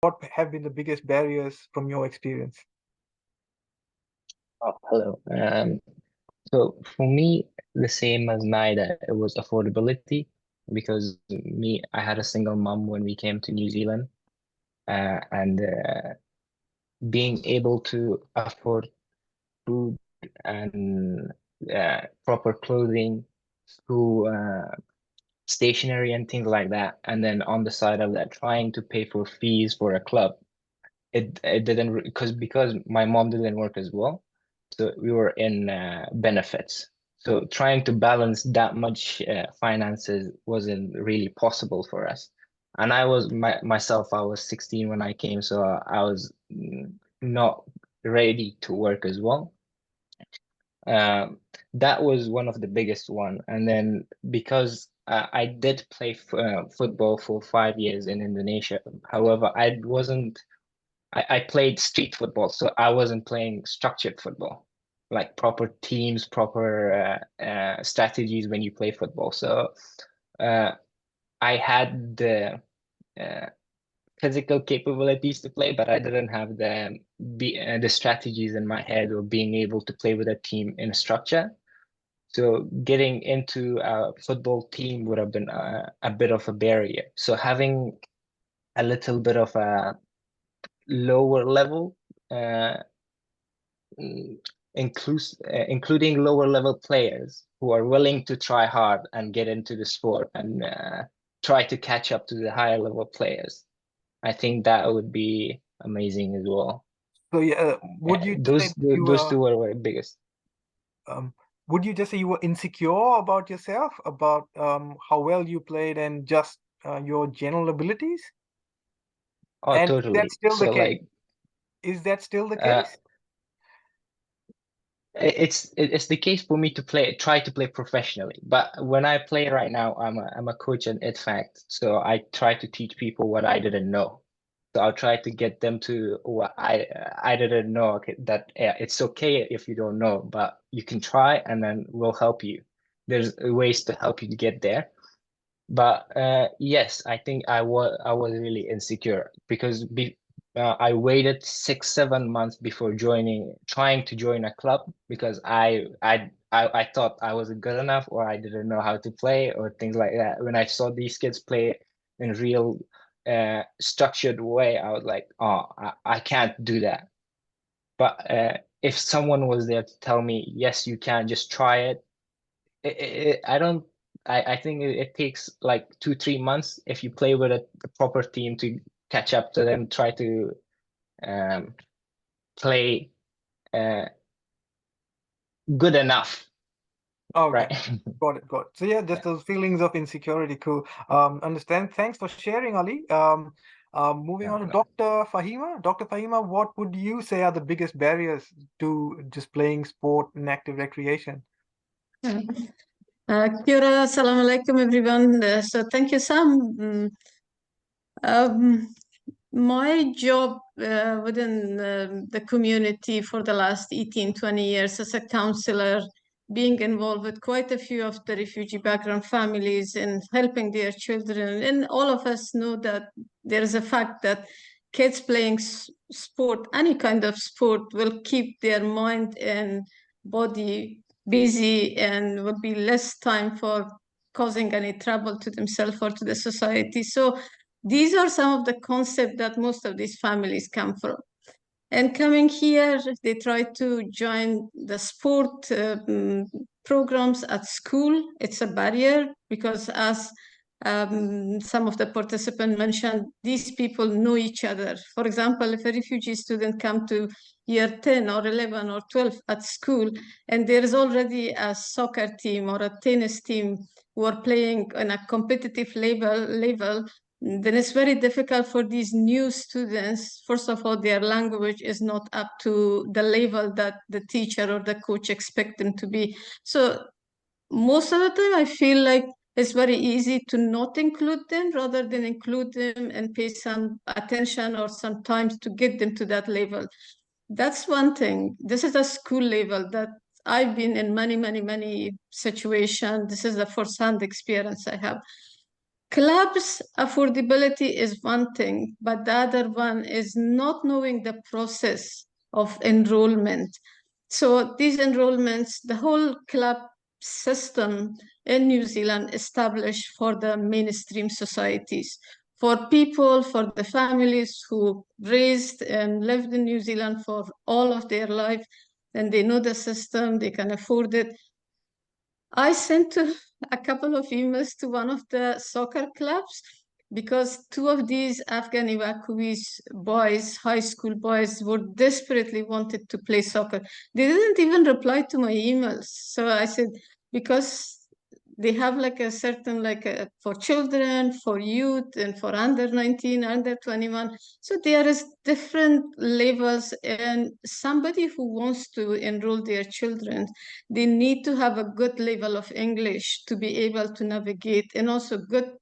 what have been the biggest barriers from your experience? Oh, hello. So for me, the same as Naida, it was affordability because I had a single mom when we came to New Zealand, and being able to afford food and proper clothing, school stationery, and things like that. And then on the side of that, trying to pay for fees for a club. It didn't because my mom didn't work as well, so we were in benefits. So trying to balance that much finances wasn't really possible for us. And I was myself, I was 16 when I came, so I was not ready to work as well. That was one of the biggest one. And then because I did play football for 5 years in Indonesia, however, I played street football, so I wasn't playing structured football, like proper teams, proper strategies when you play football. So uh, I had the uh, physical capabilities to play, but I didn't have the strategies in my head or being able to play with a team in a structure. So getting into a football team would have been a bit of a barrier. So having a little bit of a lower level uh, including lower level players who are willing to try hard and get into the sport and try to catch up to the higher level players. I think that would be amazing as well. So yeah, would you say Those that you those two were my biggest. um, would you just say you were insecure about yourself, about how well you played and just your general abilities? Oh, And is that totally. still the So case? like Is that still the uh, case? it's the case for me to try to play professionally. But when I play right now, I'm a coach at ITFACT, so I try to teach people what I didn't know. So I'll try to get them to what I didn't know. Okay, that it's okay if you don't know, but you can try, and then we'll help you. There's ways to help you to get there. But yes, I think I was really insecure because I waited 6, 7 months before trying to join a club because I thought I wasn't good enough or I didn't know how to play or things like that. When I saw these kids play in real structured way, I was like, oh, I can't do that. But if someone was there to tell me, yes, you can, just try it, I don't. I think it takes like 2, 3 months if you play with a proper team to catch up to them, try to um, play uh, good enough, Okay, right? got it, got it. So yeah, just Yeah. those feelings of insecurity. Cool. Understand. Thanks for sharing, Ali. Moving No, on to no. Dr. Fahima. Dr. Fahima, what would you say are the biggest barriers to just playing sport and active recreation? Kia ora, assalamu alaikum everyone. So thank you, Sam. My job within the community for the last 18, 20 years as a counselor, being involved with quite a few of the refugee background families and helping their children. And all of us know that there is a fact that kids playing sport, any kind of sport, will keep their mind and body busy and will be less time for causing any trouble to themselves or to the society. So these are some of the concepts that most of these families come from. And coming here, they try to join the sport programs at school. It's a barrier because as some of the participants mentioned, these people know each other. For example, if a refugee student come to year 10 or 11 or 12 at school, and there is already a soccer team or a tennis team who are playing on a competitive level, then it's very difficult for these new students. First of all, their language is not up to the level that the teacher or the coach expect them to be. So most of the time, I feel like it's very easy to not include them rather than include them and pay some attention or some time to get them to that level. That's one thing. This is a school level that I've been in many, many, many situations. This is the first-hand experience I have. Clubs affordability is one thing, but the other one is not knowing the process of enrollment. So these enrollments, the whole club system in New Zealand established for the mainstream societies, for people, for the families who raised and lived in New Zealand for all of their life, and they know the system, they can afford it. I sent a couple of emails to one of the soccer clubs because two of these Afghan evacuees boys, high school boys, were desperately wanted to play soccer. They didn't even reply to my emails. So I said, because they have like a certain for children, for youth, and for under 19, under 21. So there is different levels, and somebody who wants to enroll their children, they need to have a good level of English to be able to navigate, and also good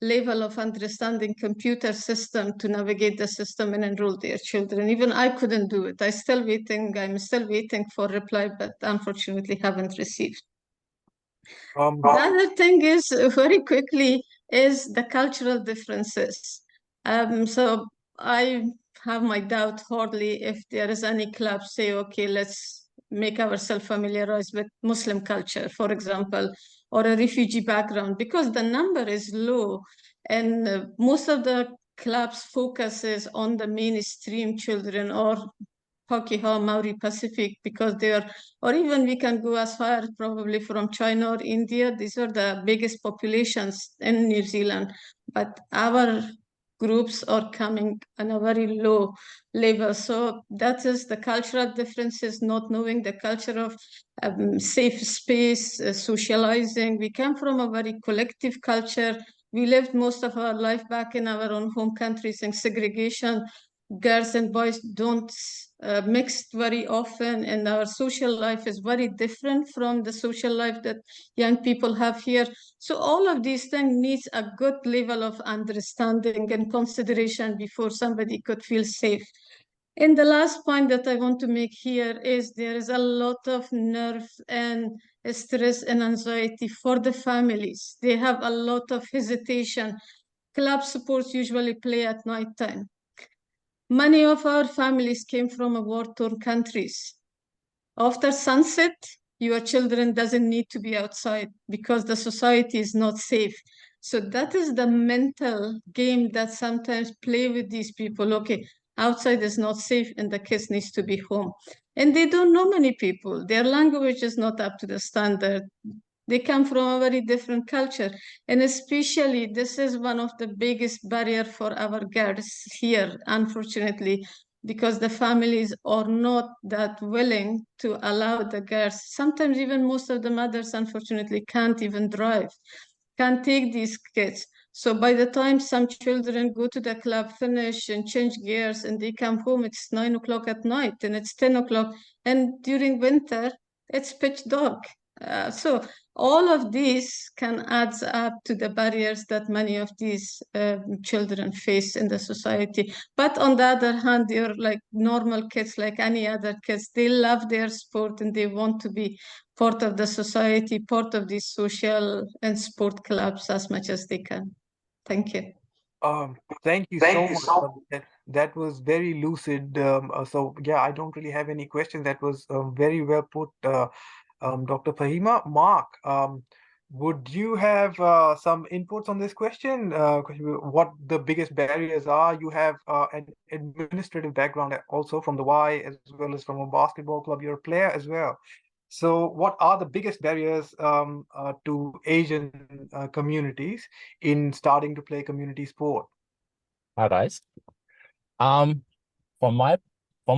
level of understanding computer system to navigate the system and enroll their children. Even I couldn't do it. I'm still waiting for reply, but unfortunately haven't received. The other thing is, very quickly, is the cultural differences. So I have my doubt hardly if there is any club say, okay, let's make ourselves familiarized with Muslim culture, for example, or a refugee background, because the number is low, and most of the clubs focuses on the mainstream children or Pakeha, Maori Pacific, because they are, or even we can go as far probably from China or India. These are the biggest populations in New Zealand, but our groups are coming on a very low level. So that is the cultural differences, not knowing the culture of safe space, socializing. We come from a very collective culture. We lived most of our life back in our own home countries in segregation. Girls and boys don't mix very often, and our social life is very different from the social life that young people have here. So all of these things needs a good level of understanding and consideration before somebody could feel safe. And the last point that I want to make here is there is a lot of nerve and stress and anxiety for the families. They have a lot of hesitation. Club supports usually play at night time. Many of our families came from war-torn countries. After sunset, your children doesn't need to be outside because the society is not safe. So that is the mental game that sometimes play with these people. Okay, outside is not safe and the kids needs to be home. And they don't know many people. Their language is not up to the standard. They come from a very different culture. And especially, this is one of the biggest barrier for our girls here, unfortunately, because the families are not that willing to allow the girls. Sometimes even most of the mothers, unfortunately, can't even drive, can't take these kids. So by the time some children go to the club, finish and change gears, and they come home, it's 9 o'clock at night and it's 10 o'clock. And during winter, it's pitch dark. So all of these can add up to the barriers that many of these children face in the society. But on the other hand, they're like normal kids, like any other kids. They love their sport and they want to be part of the society, part of these social and sport clubs as much as they can. Thank you. Thank you so much. That was very lucid. So yeah, I don't really have any questions. That was very well put, Dr. Fahima. Mark, would you have some inputs on this question? What the biggest barriers are? You have an administrative background also from the Y, as well as from a basketball club. You're a player as well. So what are the biggest barriers to Asian communities in starting to play community sport? Hi guys. From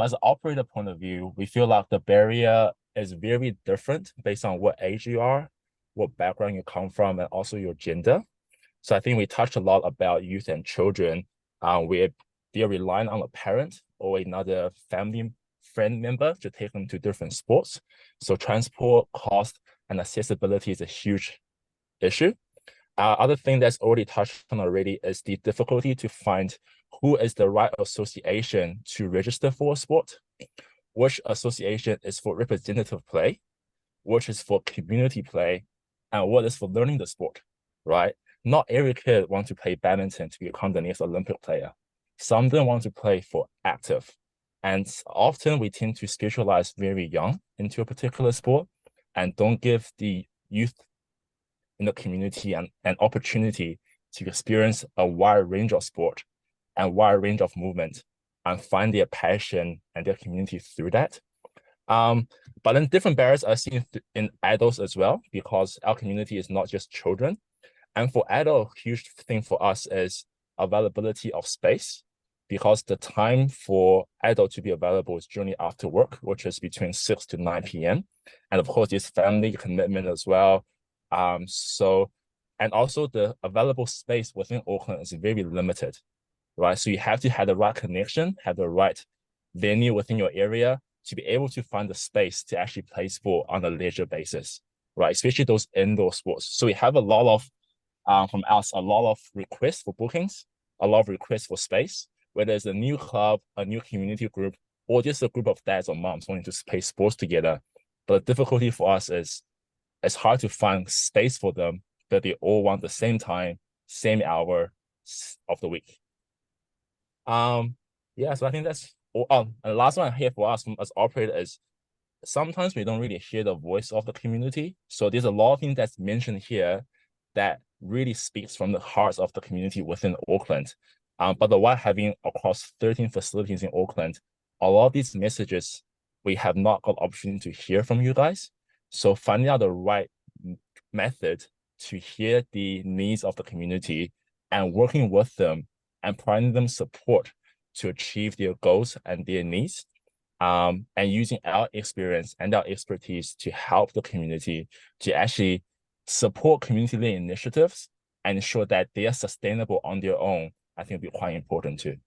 as an operator point of view, we feel like the barrier is very different based on what age you are, what background you come from, and also your gender. So I think we touched a lot about youth and children, where they're relying on a parent or another family friend member to take them to different sports. So transport, cost, and accessibility is a huge issue. Other thing that's already touched on already is the difficulty to find who is the right association to register for a sport, which association is for representative play, which is for community play, and what is for learning the sport, right? not every kid wants to play badminton to become the next Olympic player. Some of them want to play for active. And often we tend to specialize very young into a particular sport and don't give the youth in the community an opportunity to experience a wide range of sport and wide range of movement and find their passion and their community through that. But then different barriers are seen in adults as well, because our community is not just children. And for adults, a huge thing for us is availability of space, because the time for adult to be available is generally after work, which is between 6 to 9 p.m. And of course, there's family commitment as well. And also the available space within Auckland is very limited, right? So you have to have the right connection, have the right venue within your area to be able to find the space to actually play sport on a leisure basis, right? Especially those indoor sports. So we have a lot of, from us, a lot of requests for bookings, a lot of requests for space, whether it's a new club, a new community group, or just a group of dads or moms wanting to play sports together. But the difficulty for us is it's hard to find space for them, but they all want the same time, same hour of the week. Yeah, so I think that's all. And the last one here for us as operator is sometimes we don't really hear the voice of the community. So there's a lot of things that's mentioned here that really speaks from the hearts of the community within Auckland. But while having across 13 facilities in Auckland, a lot of these messages we have not got opportunity to hear from you guys. So finding out the right method to hear the needs of the community and working with them and providing them support to achieve their goals and their needs, and using our experience and our expertise to help the community to actually support community-led initiatives and ensure that they are sustainable on their own, I think will be quite important too.